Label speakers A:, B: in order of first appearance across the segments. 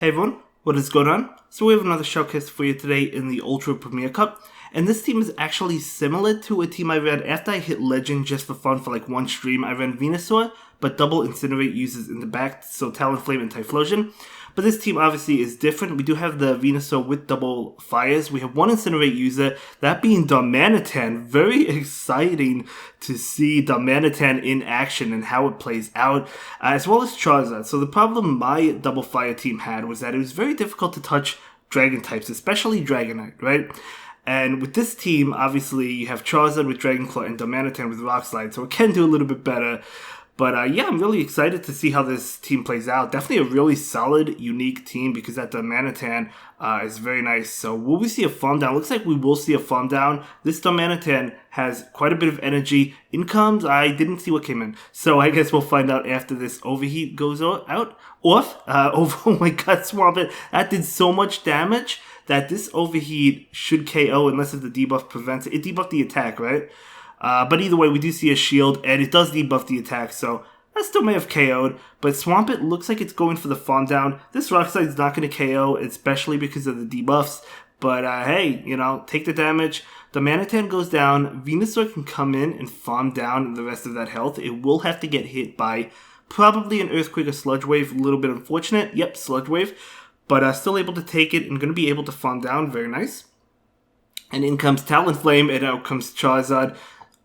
A: Hey everyone, what is going on? So we have another showcase for you today in the Ultra Premier Cup, and this team is actually similar to a team I ran after I hit Legend just for fun for like one stream. I ran Venusaur, but double Incinerate uses in the back, so Talonflame and Typhlosion. But this team obviously is different. We do have the Venusaur with double fires. We have one Incinerate user, that being Darmanitan. Very exciting to see Darmanitan in action and how it plays out, as well as Charizard. So the problem my double fire team had was that it was very difficult to touch Dragon types, especially Dragonite, right? And with this team, obviously, you have Charizard with Dragon Claw and Darmanitan with Rock Slide, so it can do a little bit better. But yeah, I'm really excited to see how this team plays out. Definitely a really solid, unique team because that Darmanitan is very nice. So will we see a farm down? Looks like we will see a farm down. This Darmanitan has quite a bit of energy. Incomes, I didn't see what came in. So I guess we'll find out after this overheat goes out. Oh my god, Swampert. That did so much damage that this overheat should KO unless if the debuff prevents it. It debuffed the attack, right? But either way, we do see a shield, and it does debuff the attack, so that still may have KO'd. But Swampert looks like it's going for the farm down. This Rock Slide's not going to KO, especially because of the debuffs. But hey, you know, take the damage. Darmanitan goes down. Venusaur can come in and farm down the rest of that health. It will have to get hit by probably an Earthquake or Sludge Wave. A little bit unfortunate. Yep, Sludge Wave. But still able to take it and going to be able to farm down. Very nice. And in comes Talonflame, and out comes Charizard.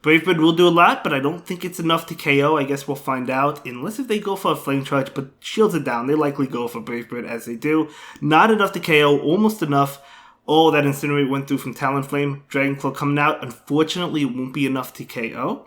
A: Brave Bird will do a lot, but I don't think it's enough to KO. I guess we'll find out, unless if they go for a Flame Charge, but shields are down. They likely go for Brave Bird as they do. Not enough to KO, almost enough. Oh, that Incinerate went through from Talonflame. Dragon Claw coming out. Unfortunately, it won't be enough to KO.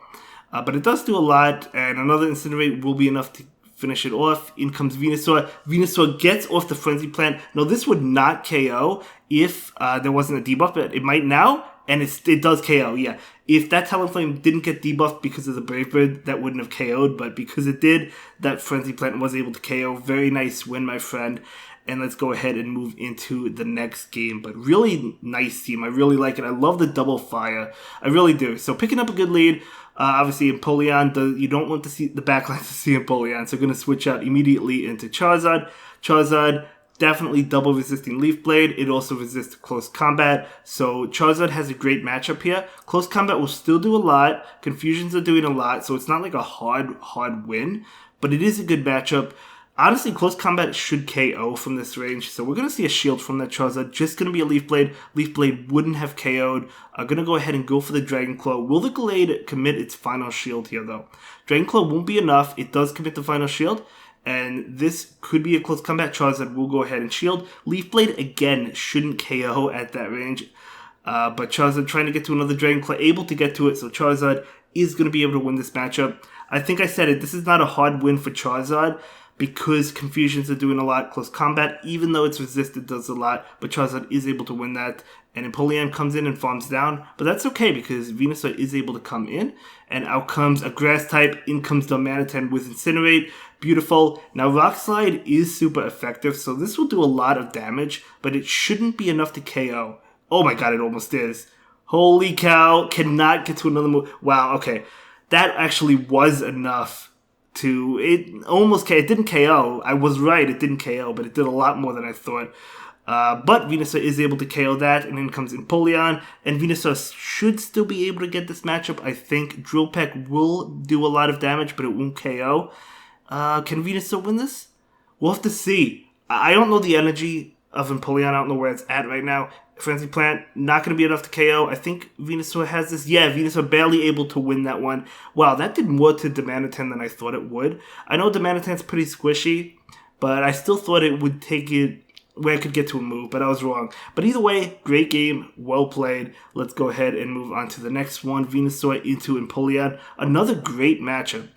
A: But it does do a lot, and another Incinerate will be enough to finish it off. In comes Venusaur. Venusaur gets off the Frenzy Plant. No, this would not KO if there wasn't a debuff, but it might now. And it does KO, yeah. If that Talonflame didn't get debuffed because of the Brave Bird, that wouldn't have KO'd. But because it did, that Frenzy Plant was able to KO. Very nice win, my friend. And let's go ahead and move into the next game. But really nice team. I really like it. I love the double fire. I really do. So picking up a good lead. Obviously, Empoleon, you don't want to see the backline to see Empoleon. So going to switch out immediately into Charizard. Charizard, definitely double resisting Leaf Blade. It also resists close combat. So Charizard has a great matchup here. Close combat will still do a lot. Confusions are doing a lot. So it's not like a hard win. But it is a good matchup. Honestly, close combat should KO from this range. So we're going to see a shield from that Charizard. Just going to be a Leaf Blade. Leaf Blade wouldn't have KO'd. I'm going to go ahead and go for the Dragon Claw. Will the Glade commit its final shield here, though? Dragon Claw won't be enough. It does commit the final shield. And this could be a close combat. Charizard will go ahead and shield. Leaf Blade, again, shouldn't KO at that range. But Charizard trying to get to another Dragon Claw, able to get to it. So Charizard is going to be able to win this matchup. I think I said it. This is not a hard win for Charizard because Confusions are doing a lot. Close combat, even though it's resisted, does a lot. But Charizard is able to win that. And Empoleon comes in and farms down. But that's okay because Venusaur is able to come in. And out comes a Grass type. In comes Darmanitan with Incinerate. Beautiful. Now, Rock Slide is super effective, so this will do a lot of damage, but it shouldn't be enough to KO. Oh my god, it almost is. Holy cow. Cannot get to another move. Wow, okay. That actually was enough to... It didn't KO. I was right, it didn't KO, but it did a lot more than I thought. But Venusaur is able to KO that, and then comes Empoleon, and Venusaur should still be able to get this matchup. I think Drill Peck will do a lot of damage, but it won't KO. Can Venusaur win this? We'll have to see. I don't know the energy of Empoleon. I don't know where it's at right now. Frenzy Plant, not going to be enough to KO. I think Venusaur has this. Yeah, Venusaur barely able to win that one. Wow, that did more to Darmanitan than I thought it would. I know Darmanitan's pretty squishy, but I still thought it would take it where it could get to a move, but I was wrong. But either way, great game, well played. Let's go ahead and move on to the next one. Venusaur into Empoleon. Another great matchup.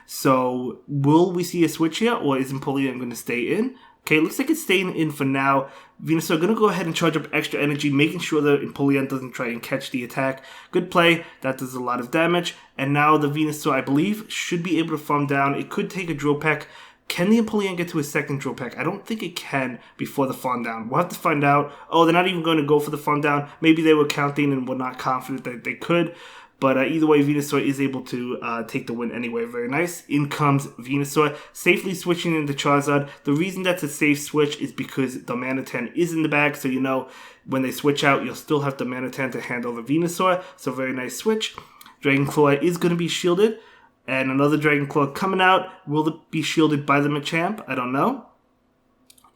A: So, will we see a switch here, or is Empoleon going to stay in? Okay, looks like it's staying in for now. Venusaur going to go ahead and charge up extra energy, making sure that Empoleon doesn't try and catch the attack. Good play. That does a lot of damage. And now the Venusaur, I believe, should be able to farm down. It could take a Drill Peck. Can the Empoleon get to a second Drill Peck? I don't think it can before the farm down. We'll have to find out. Oh, they're not even going to go for the farm down. Maybe they were counting and were not confident that they could. But either way, Venusaur is able to take the win anyway. Very nice. In comes Venusaur, safely switching into Charizard. The reason that's a safe switch is because Darmanitan is in the bag, so you know when they switch out, you'll still have Darmanitan to handle the Venusaur. So very nice switch. Dragon Claw is going to be shielded. And another Dragon Claw coming out. Will it be shielded by the Machamp? I don't know.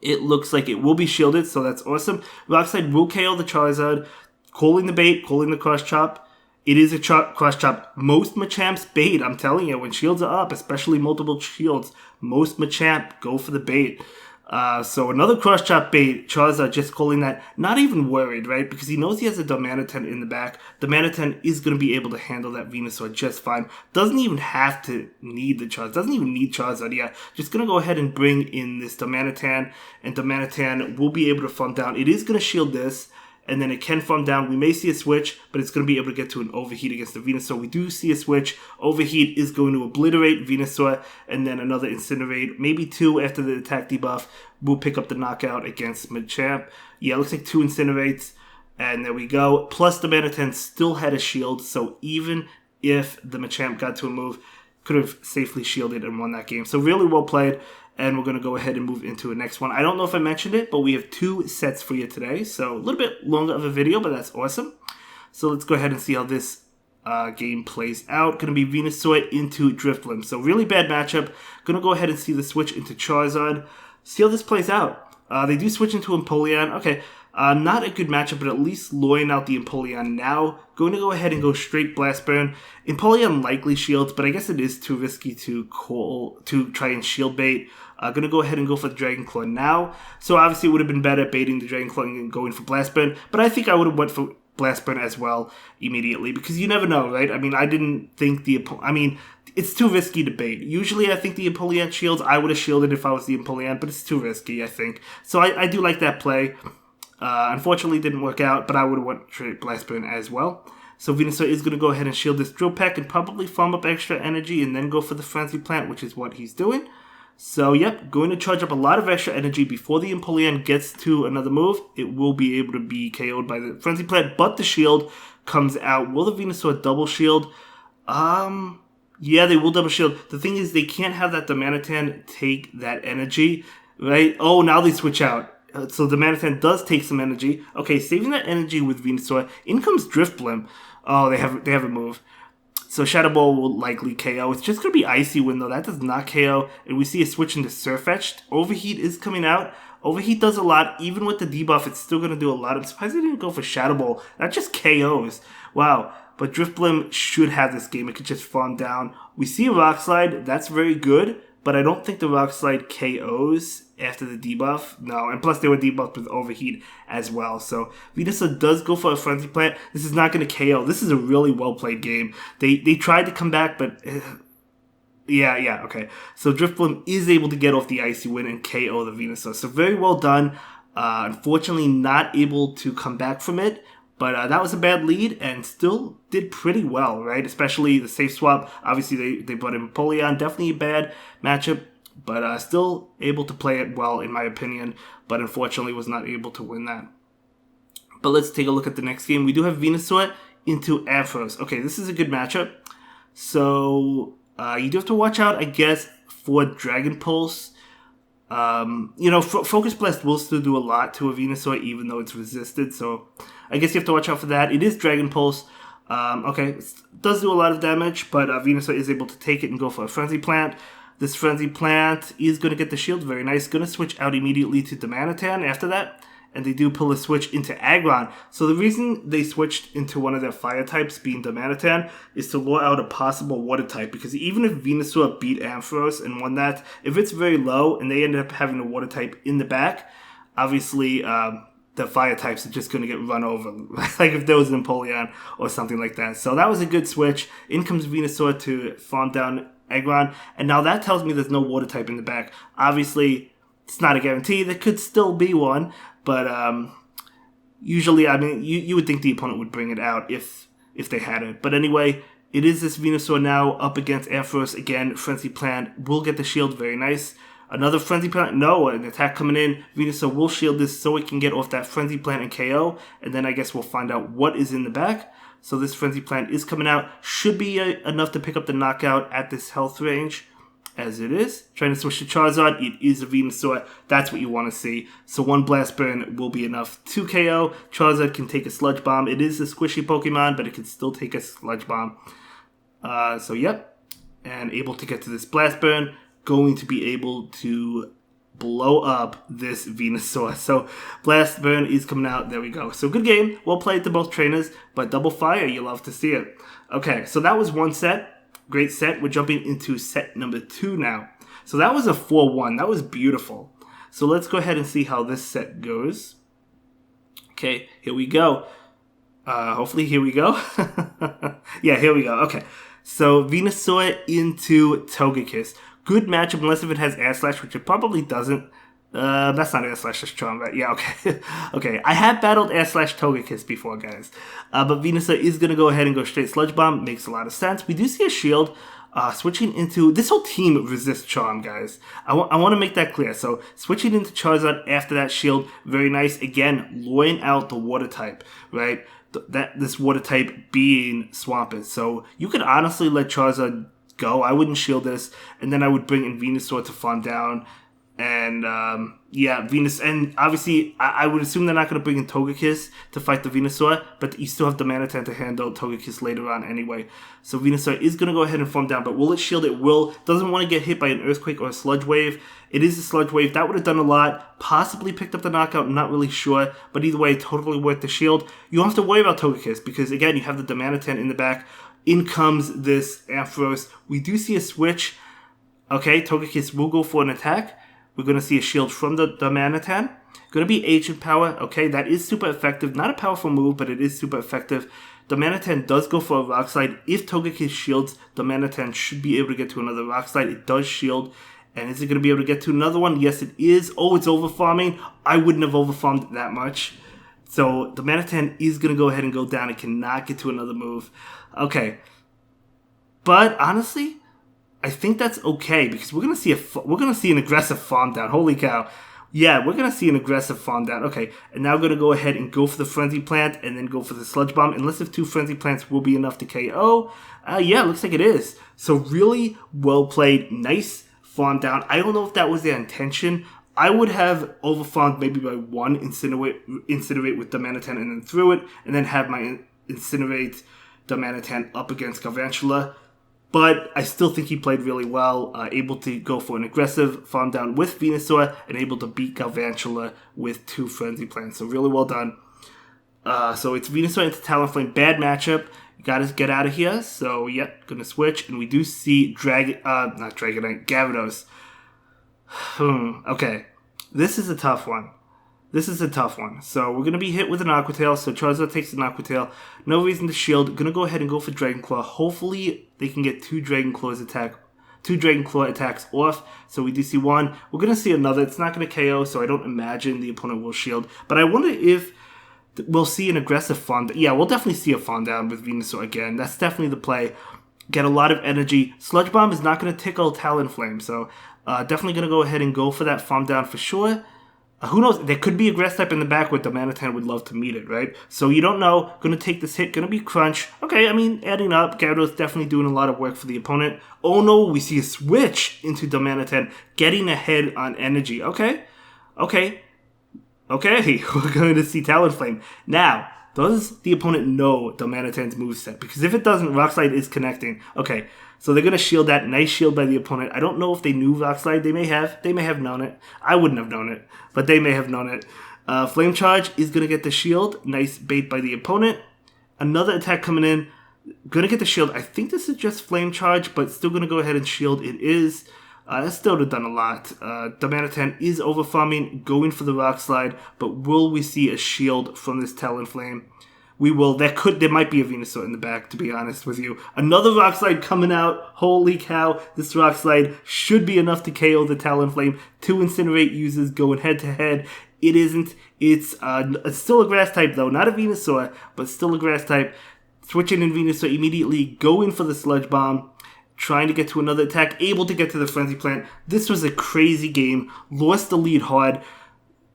A: It looks like it will be shielded, so that's awesome. Rock Slide will KO the Charizard. Calling the bait, calling the Cross Chop. It is a Cross Chop. Most Machamps bait, I'm telling you, when shields are up, especially multiple shields, most Machamp go for the bait. So another Cross Chop bait, Charizard just calling that, not even worried, right? Because he knows he has a Darmanitan in the back. Darmanitan is going to be able to handle that Venusaur just fine. Doesn't even have to need the Charizard. Doesn't even need Charizard, yeah. Just going to go ahead and bring in this Darmanitan, and Darmanitan will be able to farm down. It is going to shield this. And then it can farm down. We may see a switch, but it's going to be able to get to an Overheat against the Venusaur. We do see a switch. Overheat is going to obliterate Venusaur, and then another Incinerate. Maybe 2 after the attack debuff. We'll pick up the knockout against Machamp. Yeah, it looks like 2 Incinerates. And there we go. Plus, the Darmanitan still had a shield, so even if the Machamp got to a move, could have safely shielded and won that game. So really well played. And we're going to go ahead and move into the next one. I don't know if I mentioned it, but we have 2 sets for you today. So a little bit longer of a video, but that's awesome. So let's go ahead and see how this game plays out. Going to be Venusaur into Drifblim. So really bad matchup. Going to go ahead and see the switch into Charizard. See how this plays out. They do switch into Empoleon. Okay, not a good matchup, but at least luring out the Empoleon now. Going to go ahead and go straight Blast Burn. Empoleon likely shields, but I guess it is too risky to try and shield bait. Going to go ahead and go for the Dragon Claw now. So obviously it would have been better baiting the Dragon Claw and going for Blast Burn, but I think I would have went for Blast Burn as well immediately, because you never know, right? I mean, I didn't think it's too risky to bait. Usually I think the Empoleon shields. I would have shielded if I was the Empoleon, but it's too risky, I think. So I do like that play. Unfortunately, it didn't work out, but I would have went straight Blast Burn as well. So Venusaur is going to go ahead and shield this Drill Peck and probably farm up extra energy and then go for the Frenzy Plant, which is what he's doing. So, yep, going to charge up a lot of extra energy before the Empoleon gets to another move. It will be able to be KO'd by the Frenzy Plant, but the shield comes out. Will the Venusaur double shield? Yeah, they will double shield. The thing is, they can't have that Darmanitan take that energy, right? Oh, now they switch out. So Darmanitan does take some energy. Okay, saving that energy with Venusaur. In comes Drifblim. Oh, they have a move. So Shadow Ball will likely KO. It's just going to be Icy Wind, though. That does not KO. And we see a switch into Surfetched. Overheat is coming out. Overheat does a lot. Even with the debuff, it's still going to do a lot. I'm surprised they didn't go for Shadow Ball. That just KOs. Wow. But Drifblim should have this game. It could just farm down. We see a Rock Slide. That's very good. But I don't think the Rock Slide KOs after the debuff. No, and plus they were debuffed with Overheat as well. So Venusaur does go for a Frenzy Plant. This is not going to KO. This is a really well-played game. They tried to come back, but... Yeah, okay. So Drifblim is able to get off the Icy Wind and KO the Venusaur. So very well done. Unfortunately, not able to come back from it. But that was a bad lead and still did pretty well, right? Especially the safe swap. Obviously, they brought in Empoleon. Definitely a bad matchup, but still able to play it well, in my opinion. But unfortunately, was not able to win that. But let's take a look at the next game. We do have Venusaur into Ampharos. Okay, this is a good matchup. So you do have to watch out, I guess, for Dragon Pulse. Focus Blast will still do a lot to a Venusaur, even though it's resisted. So I guess you have to watch out for that. It is Dragon Pulse. Okay, it does do a lot of damage, but Venusaur is able to take it and go for a Frenzy Plant. This Frenzy Plant is going to get the shield. Very nice. Going to switch out immediately to Darmanitan after that. And they do pull a switch into Aggron. So the reason they switched into one of their fire types, being Darmanitan, is to lure out a possible water type. Because even if Venusaur beat Ampharos and won that, if it's very low and they ended up having a water type in the back, obviously the fire types are just going to get run over. Like if there was an Empoleon or something like that. So that was a good switch. In comes Venusaur to farm down Aggron. And now that tells me there's no water type in the back. Obviously, it's not a guarantee. There could still be one. But usually, I mean, you would think the opponent would bring it out if they had it. But anyway, it is this Venusaur now up against Ampharos. Again, Frenzy Plant will get the shield. Very nice. Another Frenzy Plant. No, an attack coming in. Venusaur will shield this so it can get off that Frenzy Plant and KO. And then I guess we'll find out what is in the back. So this Frenzy Plant is coming out. Should be enough to pick up the knockout at this health range, as it is. Trying to switch to Charizard. It is a Venusaur. That's what you want to see. So one Blast Burn will be enough to KO. Charizard can take a Sludge Bomb. It is a squishy Pokemon, but it can still take a Sludge Bomb. So yep. And able to get to this Blast Burn. Going to be able to blow up this Venusaur. So Blast Burn is coming out. There we go. So good game. Well played to both trainers, but double fire, you love to see it. Okay, so that was one set. Great set. We're jumping into set number 2 now. So that was a 4-1. That was beautiful. So let's go ahead and see how this set goes. Okay, here we go. Hopefully here we go. Yeah, here we go. Okay, so Venusaur into Togekiss. Good matchup unless if it has Air Slash, which it probably doesn't. That's not Air Slash, that's Charm, right? Yeah, okay. Okay, I have battled Air Slash Togekiss before, guys. But Venusaur is going to go ahead and go straight Sludge Bomb. Makes a lot of sense. We do see a shield. Switching into... This whole team resists Charm, guys. I want to make that clear. So, switching into Charizard after that shield, very nice. Again, luring out the Water type, right? This Water type being Swampert. So, you could honestly let Charizard go. I wouldn't shield this, and then I would bring in Venusaur to farm down, and yeah, Venus, and obviously I would assume they're not going to bring in Togekiss to fight the Venusaur, but you still have the Darmanitan to handle Togekiss later on anyway. So Venusaur is going to go ahead and farm down, but will it shield? It will. Doesn't want to get hit by an Earthquake or a Sludge Wave. It is a Sludge Wave. That would have done a lot. Possibly picked up the knockout, not really sure, but either way, totally worth the shield. You don't have to worry about Togekiss, because again, you have the Darmanitan in the back. In comes this Ampharos. We do see a switch. Okay, Togekiss will go for an attack. We're going to see a shield from the Darmanitan. Going to be Ancient Power. Okay, that is super effective. Not a powerful move, but it is super effective. Darmanitan does go for a Rock Slide. If Togekiss shields, Darmanitan should be able to get to another Rock Slide. It does shield. And is it going to be able to get to another one? Yes, it is. Oh, it's overfarming. I wouldn't have overfarmed that much. So Darmanitan is going to go ahead and go down. It cannot get to another move. Okay, but honestly, I think that's okay because we're gonna see an aggressive farm down. Holy cow! Yeah, we're gonna see an aggressive farm down. Okay, and now we're gonna go ahead and go for the Frenzy Plant and then go for the Sludge Bomb. Unless if 2 Frenzy Plants will be enough to KO. Yeah, looks like it is. So really well played. Nice farm down. I don't know if that was their intention. I would have overfarmed maybe by 1 Incinerate with Darmanitan and then through it, and then have my Incinerate Darmanitan up against Galvantula, but I still think he played really well, able to go for an aggressive farm down with Venusaur and able to beat Galvantula with 2 Frenzy Plants, so really well done. So it's Venusaur into Talonflame, bad matchup, you gotta get out of here, so yep, gonna switch, and we do see Gyarados. Okay, this is a tough one. So we're going to be hit with an Aqua Tail. So Charizard takes an Aqua Tail. No reason to shield. Going to go ahead and go for Dragon Claw. Hopefully they can get 2 Dragon Claw attacks off. So we do see 1. We're going to see another. It's not going to KO, so I don't imagine the opponent will shield. But I wonder if we'll see an aggressive farm. Yeah, we'll definitely see a farm down with Venusaur again. That's definitely the play. Get a lot of energy. Sludge Bomb is not going to tickle Talonflame. So definitely going to go ahead and go for that farm down for sure. Who knows? There could be a Grass type in the back where Darmanitan would love to meet it, right? So you don't know. Going to take this hit. Going to be Crunch. Okay, I mean, adding up. Gyarados definitely doing a lot of work for the opponent. Oh no, we see a switch into Darmanitan. Getting ahead on energy. Okay. We're going to see Talonflame. Now, does the opponent know Darmanitan's moveset? Because if it doesn't, Rock Slide is connecting. Okay. So they're going to shield that. Nice shield by the opponent. I don't know if they knew Rock Slide. They may have. They may have known it. I wouldn't have known it. But they may have known it. Flame Charge is going to get the shield. Nice bait by the opponent. Another attack coming in. Going to get the shield. I think this is just Flame Charge, but still going to go ahead and shield. It is. That still would have done a lot. Darmanitan is overfarming, going for the Rock Slide. But will we see a shield from this Talonflame? We will. There might be a Venusaur in the back, to be honest with you. Another Rock Slide coming out. Holy cow. This Rock Slide should be enough to KO the Talonflame. 2 Incinerate users going head to head. It isn't. It's still a Grass type, though. Not a Venusaur, but still a Grass type. Switching in Venusaur immediately. Going for the Sludge Bomb. Trying to get to another attack. Able to get to the Frenzy Plant. This was a crazy game. Lost the lead hard.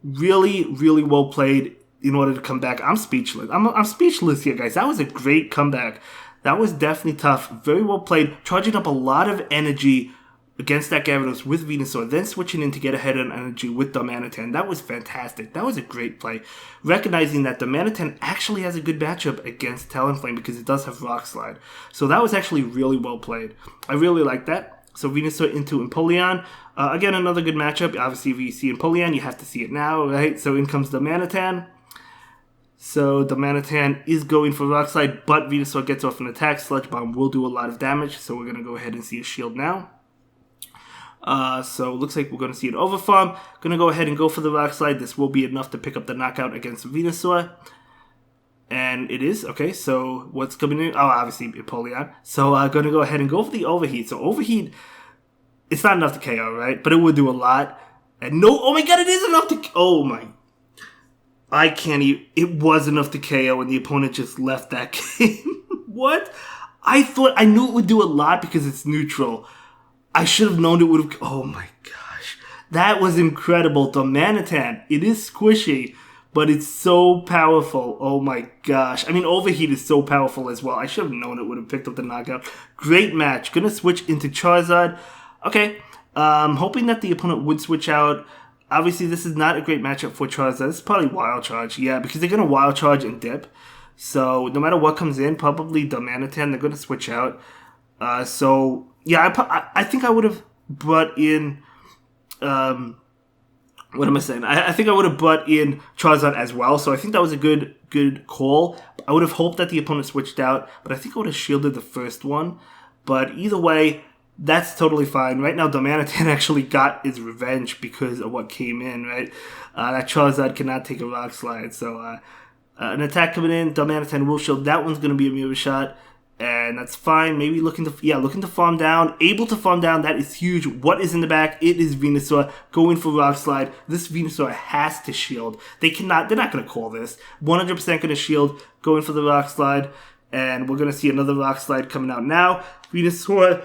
A: Really, really well played. in order to come back. I'm speechless. I'm speechless here, guys. That was a great comeback. That was definitely tough. Very well played. Charging up a lot of energy against that Gyarados with Venusaur, then switching in to get ahead on energy with Darmanitan. That was fantastic. That was a great play. Recognizing that Darmanitan actually has a good matchup against Talonflame because it does have Rock Slide. So that was actually really well played. I really like that. So Venusaur into Empoleon. Again, another good matchup. Obviously, if you see Empoleon, you have to see it now, right? So in comes Darmanitan. So Darmanitan is going for Rock Slide, but Venusaur gets off an attack. Sludge Bomb will do a lot of damage, so we're going to go ahead and see a shield now. So it looks like we're going to see an Overfarm. Going to go ahead and go for the Rock Slide. This will be enough to pick up the knockout against Venusaur. And it is. Okay, so what's coming in? Oh, obviously Empoleon. So I'm going to go ahead and go for the Overheat. So Overheat, it's not enough to KO, right? But it would do a lot. And no, oh my god, it is enough to, oh my, I can't even, it was enough to KO and the opponent just left that game. What? I knew it would do a lot because it's neutral. I should have known it would have, oh my gosh. That was incredible. Darmanitan, it is squishy, but it's so powerful. Oh my gosh. I mean, Overheat is so powerful as well. I should have known it would have picked up the knockout. Great match. Gonna switch into Charizard. Okay. Hoping that the opponent would switch out. Obviously, this is not a great matchup for Charizard. This is probably Wild Charge. Yeah, because they're gonna Wild Charge and dip. So, no matter what comes in, probably Darmanitan, they're gonna switch out. So, yeah, I think I would have brought in... what am I saying? I think I would have brought in Charizard as well, so I think that was a good call. I would have hoped that the opponent switched out, but I think I would have shielded the first one. But either way, that's totally fine. Right now, Darmanitan actually got his revenge because of what came in, right? That Charizard cannot take a Rock Slide, so an attack coming in, Darmanitan will shield. That one's going to be a mirror shot. And that's fine. Maybe looking to farm down. Able to farm down. That is huge. What is in the back? It is Venusaur going for Rock Slide. This Venusaur has to shield. They're not going to call this. 100% going to shield. Going for the Rock Slide. And we're going to see another Rock Slide coming out now. Venusaur,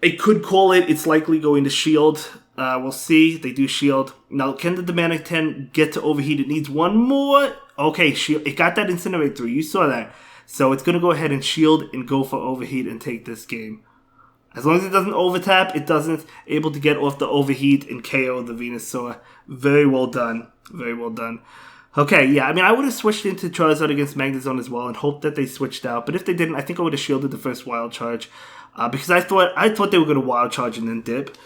A: it could call it. It's likely going to shield. We'll see. They do shield. Now, can the Darmanitan get to Overheat? It needs one more. Okay, shield. It got that Incinerate through. You saw that. So it's going to go ahead and shield and go for Overheat and take this game. As long as it doesn't overtap, it doesn't able to get off the Overheat and KO the Venusaur. Very well done. Very well done. Okay, yeah, I mean, I would have switched into Charizard against Magnezone as well and hoped that they switched out. But if they didn't, I think I would have shielded the first Wild Charge. Because I thought they were going to Wild Charge and then dip.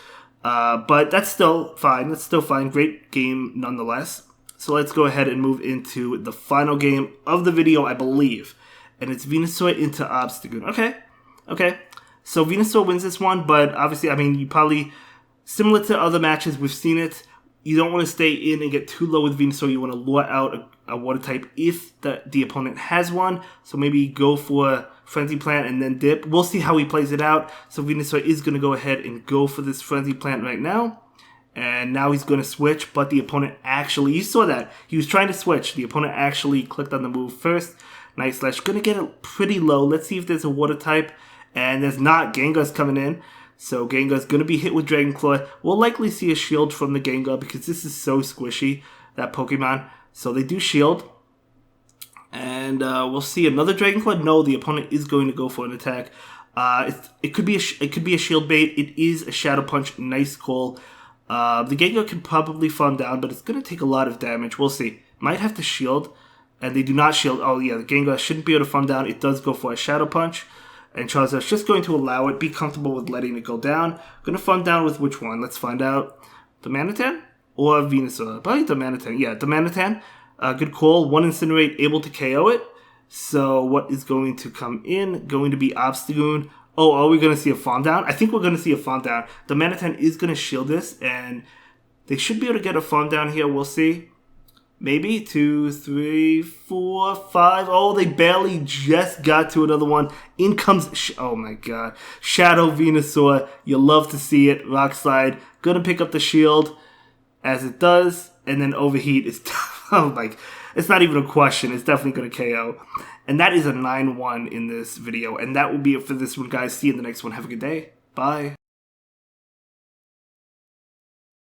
A: But that's still fine. That's still fine. Great game nonetheless. So let's go ahead and move into the final game of the video, I believe. And it's Venusaur into Obstagoon. Okay. So Venusaur wins this one, but obviously, I mean, you probably, similar to other matches, we've seen it. You don't want to stay in and get too low with Venusaur. You want to lure out a water type if the opponent has one. So maybe go for Frenzy Plant and then dip. We'll see how he plays it out. So Venusaur is going to go ahead and go for this Frenzy Plant right now. And now he's going to switch, but the opponent actually, you saw that. He was trying to switch. The opponent actually clicked on the move first. Night Slash, going to get it pretty low. Let's see if there's a water type. And there's not. Gengar's coming in. So Gengar's going to be hit with Dragon Claw. We'll likely see a shield from the Gengar because this is so squishy, that Pokemon. So they do shield. And we'll see another Dragon Claw. No, the opponent is going to go for an attack. It could be a shield bait. It is a Shadow Punch. Nice call. The Gengar can probably farm down, but it's going to take a lot of damage. We'll see. Might have to shield. And they do not shield. Oh, yeah, the Gengar shouldn't be able to farm down. It does go for a Shadow Punch. And Charizard's just going to allow it. Be comfortable with letting it go down. Going to farm down with which one? Let's find out. Darmanitan or Venusaur? Probably Darmanitan. Yeah, Darmanitan. Good call. One Incinerate, able to KO it. So what is going to come in? Going to be Obstagoon. Oh, are we going to see a farm down? I think we're going to see a farm down. Darmanitan is going to shield this. And they should be able to get a farm down here. We'll see. Maybe 2, 3, 4, 5. Oh, they barely just got to another one. In comes, oh my god, Shadow Venusaur. You love to see it. Rock Slide. Gonna pick up the shield as it does. And then Overheat is, oh my, it's not even a question. It's definitely gonna KO. And that is a 9-1 in this video. And that will be it for this one, guys. See you in the next one. Have a good day. Bye.